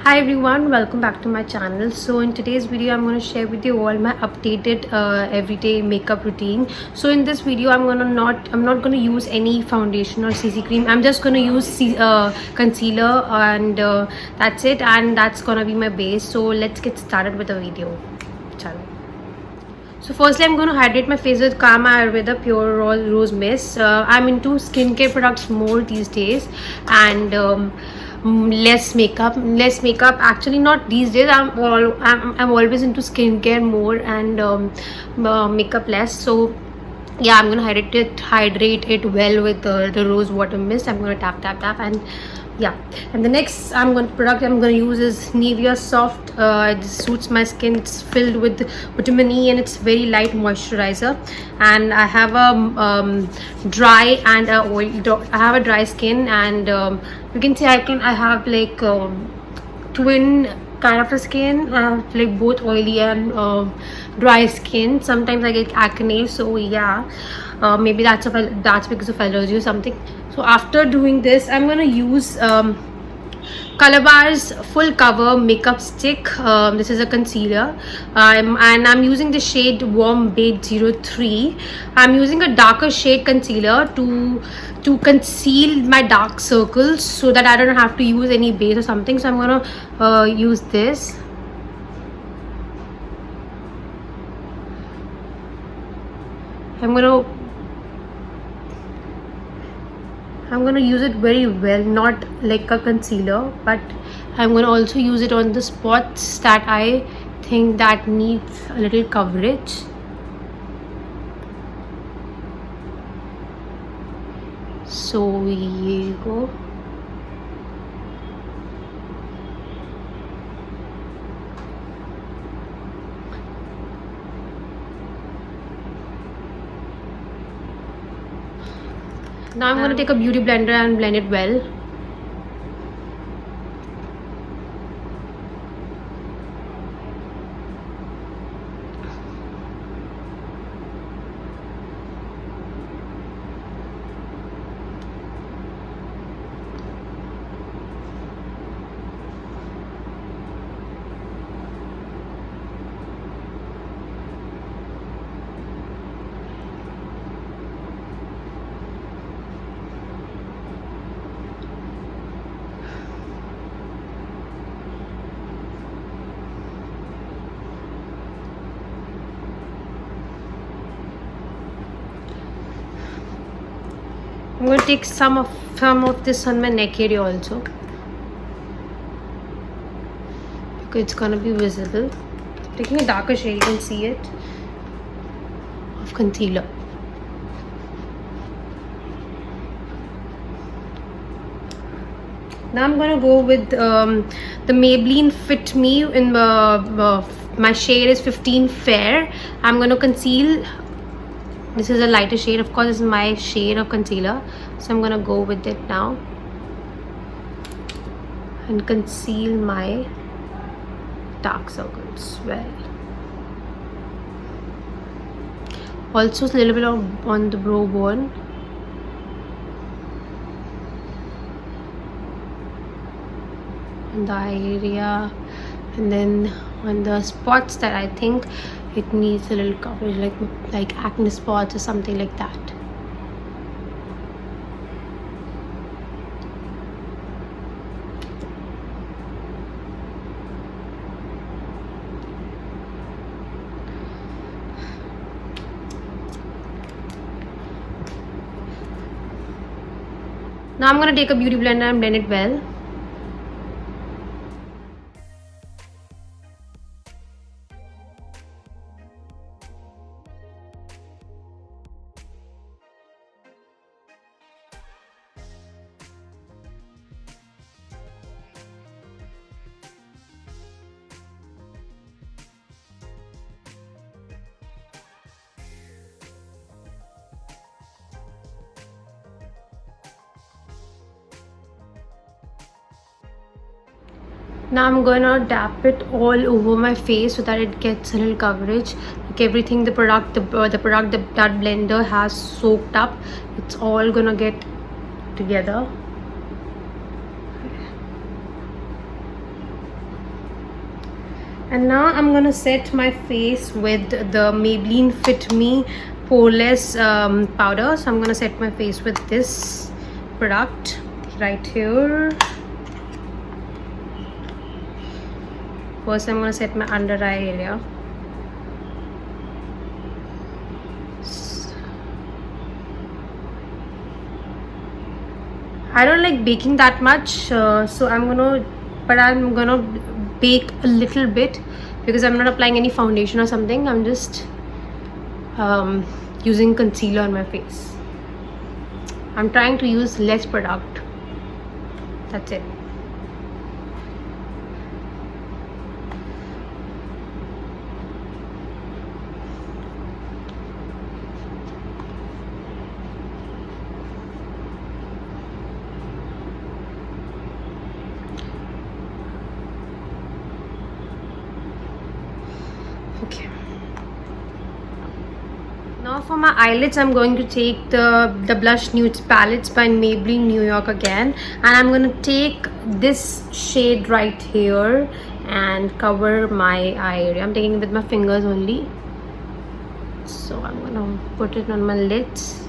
Hi everyone, welcome back to my channel. So in today's video I'm going to share with you all my updated everyday makeup routine. So in this video I'm not going to use any foundation or CC cream. I'm just going to use concealer and that's it, and that's going to be my base. So let's get started with the video. Chalo. So firstly, I'm going to hydrate my face with Kama Ayurveda Pure Rose Mist. I'm into skincare products more these days, and less makeup. Actually, not these days. I'm always into skincare more and makeup less. So yeah, I'm gonna hydrate it well with the rose water mist. I'm gonna tap and yeah. And the next product I'm gonna use is Nivea Soft. It suits my skin. It's filled with vitamin E and it's very light moisturizer. And I have a dry and I have a dry skin, and you can see I have like twin kind of a skin. I have like both oily and dry skin. Sometimes I get acne, so yeah, maybe that's because of allergy or something. So after doing this, I'm gonna use Calabar's full cover makeup stick. This is a concealer, and I'm using the shade Warm Baked 03. I'm using a darker shade concealer to conceal my dark circles so that I don't have to use any base or something. So I'm gonna use this. I'm gonna use it very well, not like a concealer, but I'm gonna also use it on the spots that I think that needs a little coverage. So here you go. Now I'm going to take a beauty blender and blend it well. I'm going to take some of this on my neck area also, because it's going to be visible. Taking a darker shade, you can see it, of concealer. Now I'm going to go with the Maybelline Fit Me in my shade is 15 Fair. I'm going to conceal. This is a lighter shade, of course. This is my shade of concealer, so I'm gonna go with it now and conceal my dark circles well. Also a little bit on the brow bone. In the eye area, and then on the spots that I think it needs a little coverage, like acne spots or something like that. Now I'm going to take a beauty blender and blend it well. Now I'm gonna dab it all over my face so that it gets a little coverage. Like everything, the product that blender has soaked up, it's all gonna get together. And now I'm gonna set my face with the Maybelline Fit Me Poreless powder. So I'm gonna set my face with this product right here. First I'm gonna set my under eye area. I don't like baking that much, so I'm gonna bake a little bit because I'm not applying any foundation or something. I'm just using concealer on my face. I'm trying to use less product. That's it. Okay. Now for my eyelids, I'm going to take the Blush Nudes Palettes by Maybelline New York again, and I'm going to take this shade right here and cover my eye area. I'm taking it with my fingers only, so I'm going to put it on my lids.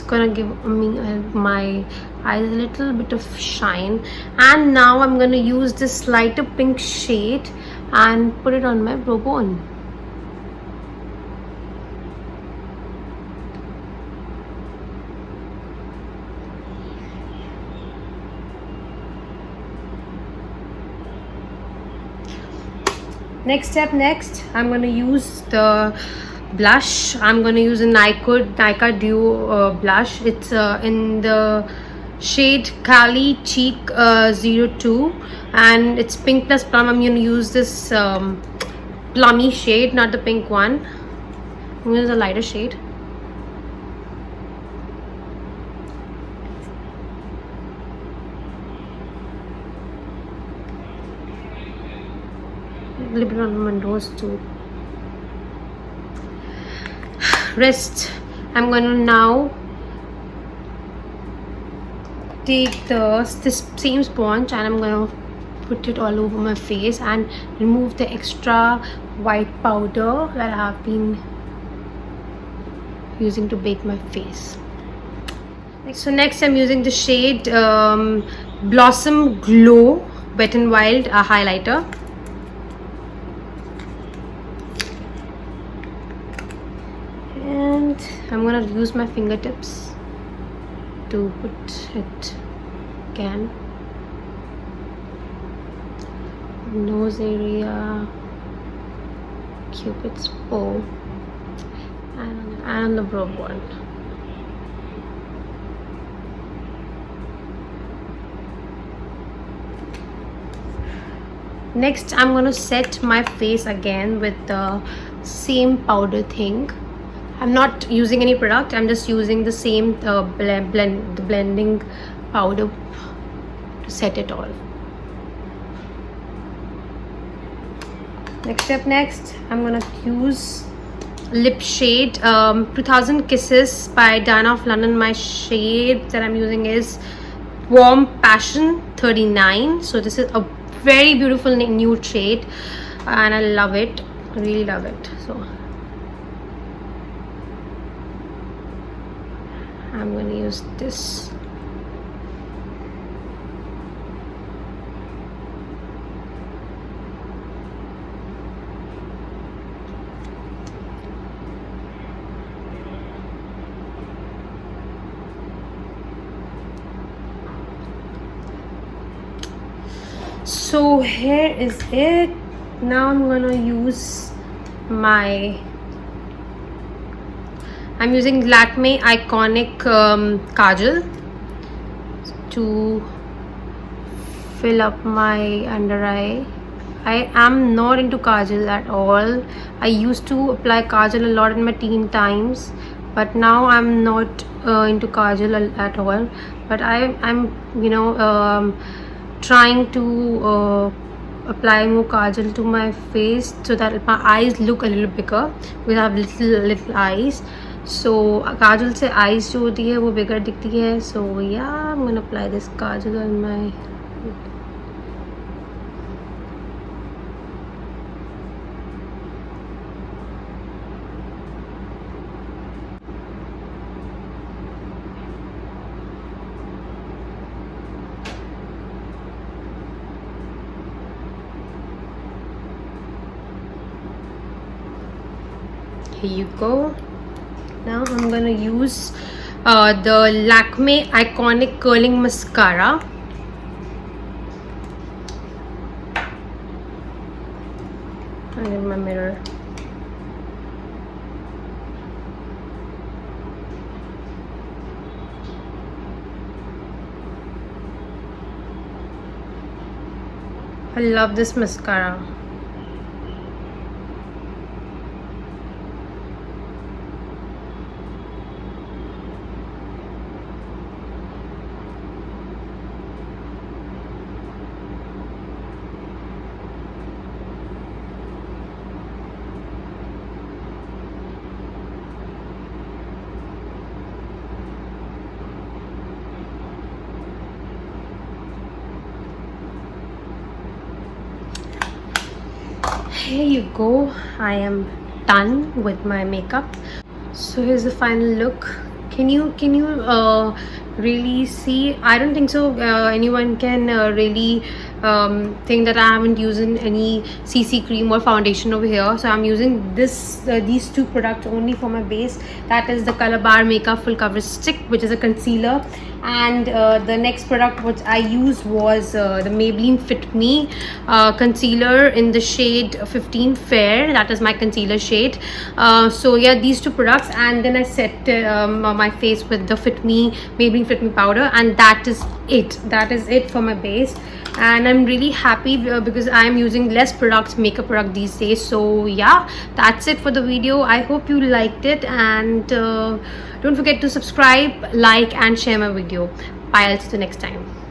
Gonna give me my eyes a little bit of shine. And now I'm gonna use this lighter pink shade and put it on my brow bone. Next, I'm gonna use the blush. I'm going to use a Nykaa Duo blush. It's in the shade Kali Cheek 02, and it's pink plus plum. I'm going to use this plummy shade, not the pink one. I'm going to use a lighter shade. A little bit on my nose too. Wrist, I'm going to now take this same sponge and I'm going to put it all over my face and remove the extra white powder that I have been using to bake my face. So next I'm using the shade Blossom Glow Wet n Wild highlighter. And I'm gonna use my fingertips to put it again. Nose area, Cupid's bow, and the brow bone. Next, I'm gonna set my face again with the same powder thing. I'm not using any product. I'm just using the same blending powder to set it all. Next, I'm gonna use lip shade 2000 Kisses by Diana of London. My shade that I'm using is Warm Passion 39. So this is a very beautiful nude shade, and I love it. I really love it. So I'm going to use this. So here is it. Now I'm going to use I'm using Lakme Iconic Kajal to fill up my under eye. I am not into kajal at all. I used to apply kajal a lot in my teen times, but now I'm not into kajal at all. But I'm trying to apply more kajal to my face so that my eyes look a little bigger because I have little eyes. सो काजल से eyes जो होती है वो बिगड़ दिखती है. सो या I am gonna apply this Kajal on my. Here you go. Now I'm gonna use the Lakme Iconic Curling Mascara. And in my mirror. I love this mascara. Here you go. I am done with my makeup. So here's the final look. Can you really see? I don't think so anyone can really think that I haven't used any CC cream or foundation over here. So I'm using these two products only for my base. That is the Color Bar Makeup Full Coverage Stick, which is a concealer, and the next product which I used was the Maybelline Fit Me concealer in the shade 15 Fair. That is my concealer shade. So yeah, these two products, and then I set my face with the Maybelline Fit Me powder, and that is it for my base. And I'm really happy because I'm using less makeup product these days. So yeah, that's it for the video. I hope you liked it, and don't forget to subscribe, like and share my video. Bye, I'll see you next time.